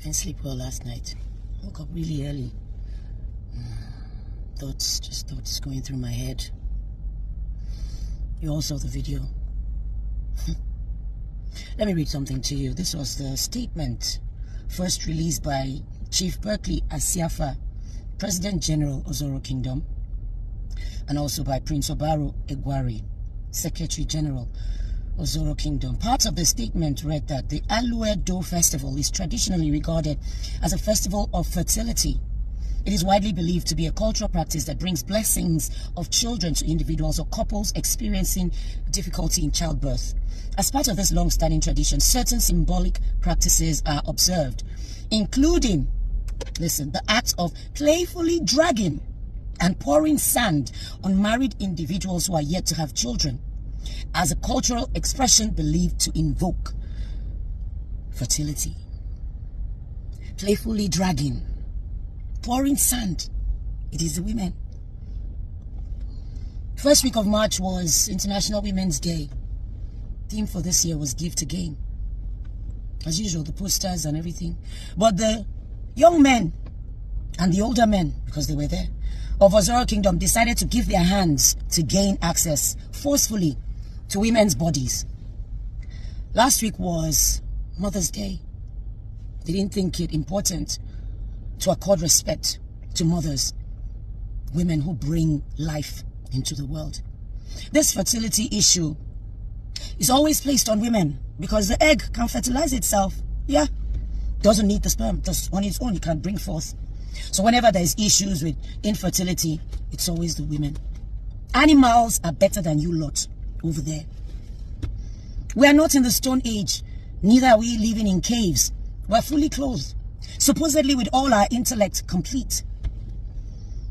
Didn't sleep well last night. Woke up really early. Thoughts going through my head. You all saw the video. Let me read something to you. This was the statement first released by Chief Berkeley Asiafa, President General OZORO Kingdom, and also by Prince Obaro Egwari, Secretary General OZORO Kingdom. Part of the statement read that the Alue Festival is traditionally regarded as a festival of fertility. It is widely believed to be a cultural practice that brings blessings of children to individuals or couples experiencing difficulty in childbirth. As part of this long-standing tradition, certain symbolic practices are observed, including, listen, the act of playfully dragging and pouring sand on married individuals who are yet to have children, as a cultural expression believed to invoke fertility. Playfully dragging, pouring sand. It is the women. First week of March was International Women's Day. Theme for this year was Give to Gain. As usual, the posters and everything. But the young men and the older men, because they were there, of OZORO Kingdom decided to give their hands to gain access forcefully to women's bodies. Last week was Mother's Day. They didn't think it important to accord respect to mothers, women who bring life into the world. This fertility issue is always placed on women because the egg can fertilize itself. Yeah, doesn't need the sperm. Just on its own, it can bring forth. So whenever there's issues with infertility, it's always the women. Animals are better than you lot over there. We are not in the Stone Age. Neither are we living in caves. We're fully clothed, supposedly with all our intellect complete.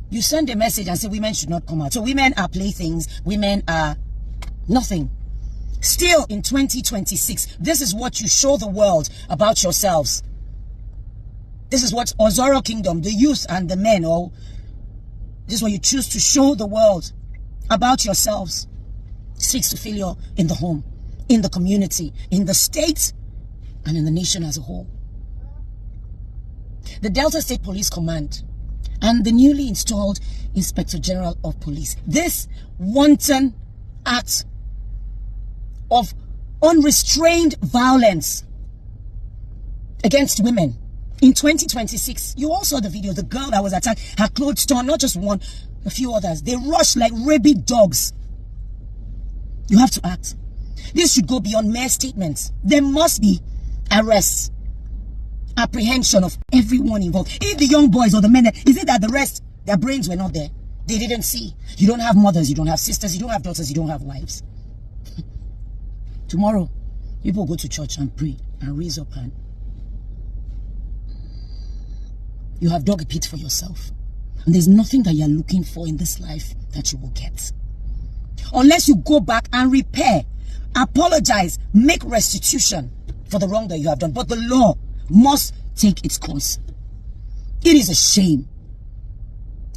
You send a message and say women should not come out. So women are playthings. Women are nothing. Still in 2026, this is what you show the world about yourselves. This is what OZORO Kingdom, the youth and the men, this is what you choose to show the world about yourselves. Seeks to failure in the home, in the community, in the state, and in the nation as a whole. The Delta State Police Command and the newly installed Inspector General of Police, this wanton act of unrestrained violence against women in 2026. You all saw the video. The girl that was attacked, her clothes torn, not just one, a few others. They rushed like rabid dogs. You have to act. This should go beyond mere statements. There must be arrests, apprehension of everyone involved. If the young boys or the men, is it that the rest, their brains were not there? They didn't see. You don't have mothers, you don't have sisters, you don't have daughters, you don't have wives. Tomorrow, people go to church and pray and raise up hand. You have dug a pit for yourself. And there's nothing that you're looking for in this life that you will get. Unless you go back and repair, apologize, make restitution for the wrong that you have done. But the law must take its course. It is a shame.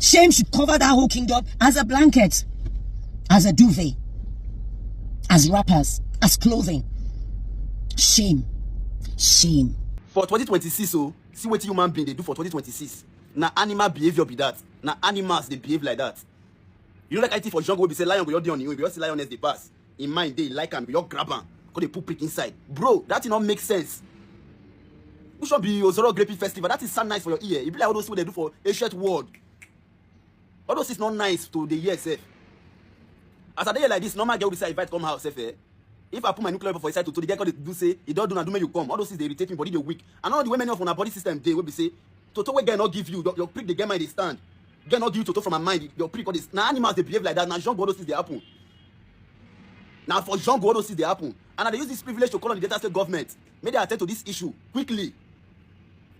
Shame should cover that whole kingdom as a blanket, as a duvet, as wrappers, as clothing. Shame. Shame. For 2026, so see what human being they do for 2026. Now animal behavior be that. Now animals they behave like that. You know like I think for jungle we be say lion go your on you, we see lioness they pass. In mind they like and we all grab am, cause they put prick inside. Bro, that did not make sense. We should be OZORO Grapey Festival. That is so nice for your ear. It be like all those what they do for ancient world. All those is not nice to the ear self. As a day like this, normal girl will say if I come house self. If I put my nuclear for inside to the girl do say it don't do not do me you come. All those things they irritate me body they weak. And all the women of on our body system they will be say Toto we get not give you your prick the game mind they stand. Get not give you Toto from my mind your prick all this. Now animals they behave like that. Now Jean all those things they happen. Now for Jean all those things they happen. And they use this privilege to call on the Delta State government. May they attend to this issue quickly.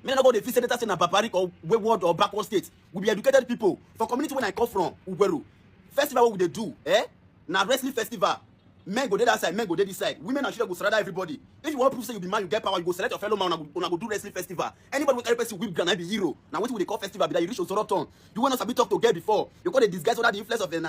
May not go the visit Delta State in a barbaric or wayward or backward state. We be educated people. For community when I come from, Uberu. Festival what would they do? Now wrestling festival. Men go there that side, men go there this side. Women and children go surrender everybody. If you want to prove say you be man, you get power, you go select your fellow man and go do wrestling festival. Anybody with every person whip gun, I be hero. Now what we call festival be that you reach OZORO town. You want us to be talk to get before. You call the disguise under the influence of the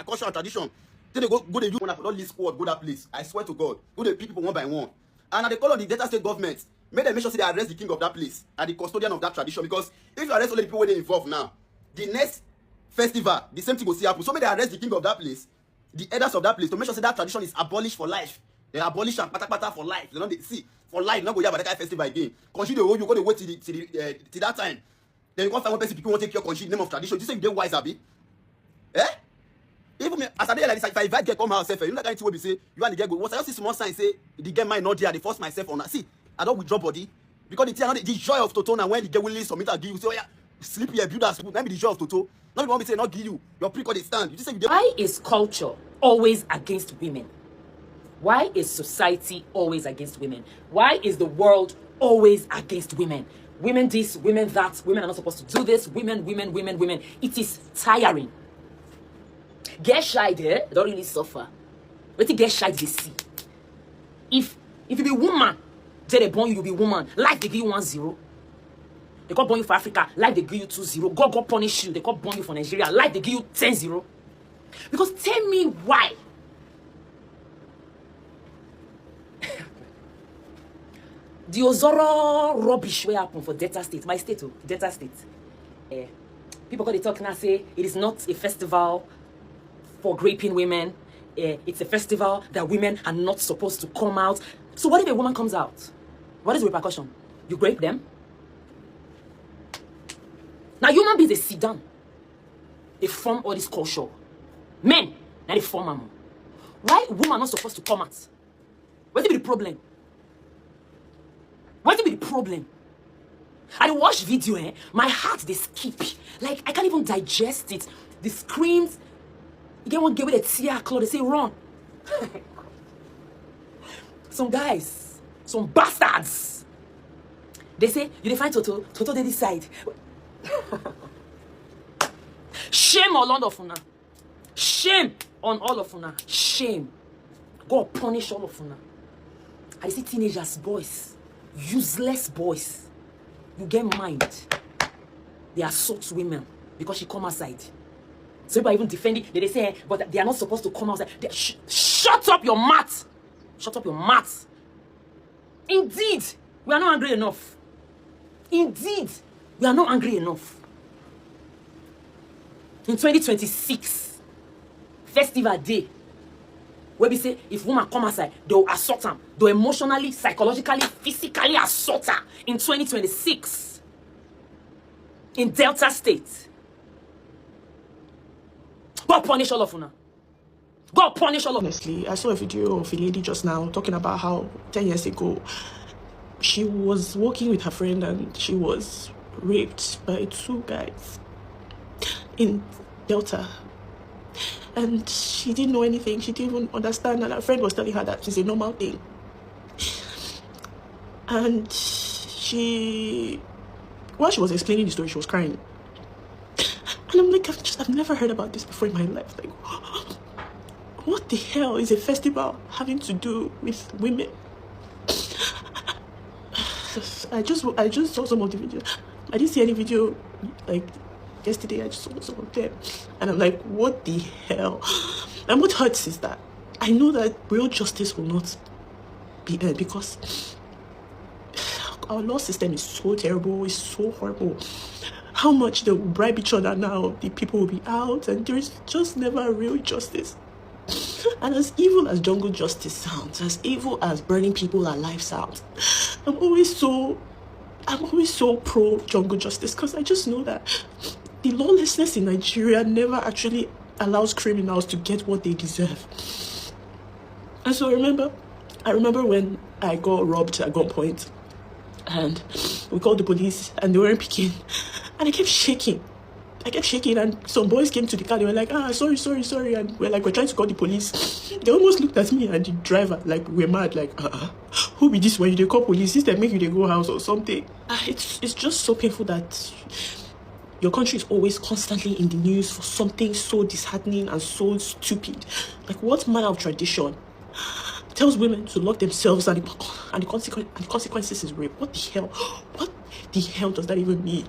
culture and tradition. Then they go the you wanna not list squad, go that place. I swear to God. Go the people one by one. And they call on the Delta State government. make them make sure say they arrest the king of that place and the custodian of that tradition. Because if you arrest only the people where they involved now, the next festival, the same thing will see happen. So may they arrest the king of that place, the elders of that place, to make sure say that tradition is abolished for life. They abolish and pata for life. They don't see for life. Not go here about that kind of festival again. Consider you got to wait till that time. Then you can't find one person people want to take your country name of tradition. You say you get wise, Abi? Eh? Even me, as I dey like this, if I invite girl come house, you know that kind of thing will be say you and the girl go. Once I see small sign say the girl might not there, they force myself on. See, I don't withdraw body because the joy of Toto, and when the girl will submit and give you, say, oh yeah, sleep here, build us. Let me the joy of Toto. Not the one we say not give you. Your pre they stand. You just say you. Why is culture always against women? Why is society always against women? Why is the world always against women? Women this, women that, women are not supposed to do this, women. It is tiring. Get shy there, they don't really suffer. But to get shy, they see. If you be woman, they born you be woman. Life they give you 1-0. They got born you for Africa. Life they give you 2-0. God punish you. They got born you for Nigeria. Life they give you 10-0. Because tell me why. The OZORO rubbish will happen for Delta State. My state, Delta State. People got to talk now say it is not a festival for raping women. It's a festival that women are not supposed to come out. So what if a woman comes out? What is the repercussion? You rape them? Now human beings, they sit down. They form all this culture. Men, now they form them. Why women not supposed to come out? What be the problem? What be the problem? I watch video, my heart they skip. Like I can't even digest it. The screams. You get one girl with a tear claw, they say run. Some guys, some bastards. They say you define Toto they decide. Shame on all of una. Shame on all of una. Shame. God punish all of una. I see teenagers, boys, useless boys. You get mind. They assault women because she come outside. So people are even defending. They say, but they are not supposed to come outside. Shut up your mouth. Shut up your mouth. Indeed, we are not angry enough. Indeed, we are not angry enough. In 2026, festival day, where we say if woman come outside, they'll assault them. They'll emotionally, psychologically, physically assault her. In 2026, in Delta State. God punish all of you now. God punish all of you. Honestly, I saw a video of a lady just now talking about how 10 years ago she was walking with her friend and she was raped by 2 guys in Delta. And she didn't know anything. She didn't even understand. And her friend was telling her that it's a normal thing. And while she was explaining the story, she was crying. And I'm like, I've never heard about this before in my life. Like, what the hell is a festival having to do with women? I just saw some of the videos. I didn't see any video like yesterday. I just saw some of them, and I'm like, what the hell? And what hurts is that I know that real justice will not be there because our law system is so terrible. It's so horrible. How much they will bribe each other now, the people will be out, and there is just never a real justice. And as evil as jungle justice sounds, as evil as burning people alive sounds, I'm always so pro jungle justice because I just know that the lawlessness in Nigeria never actually allows criminals to get what they deserve. And so I remember when I got robbed at gunpoint, and we called the police, and they weren't picking. And I kept shaking, and some boys came to the car. They were like, sorry. And we're trying to call the police. They almost looked at me and the driver like we're mad, like, who be this when you call police? This make you go house or something. It's just so painful that your country is always constantly in the news for something so disheartening and so stupid. Like, what manner of tradition tells women to lock themselves and the consequences is rape? What the hell? What the hell does that even mean?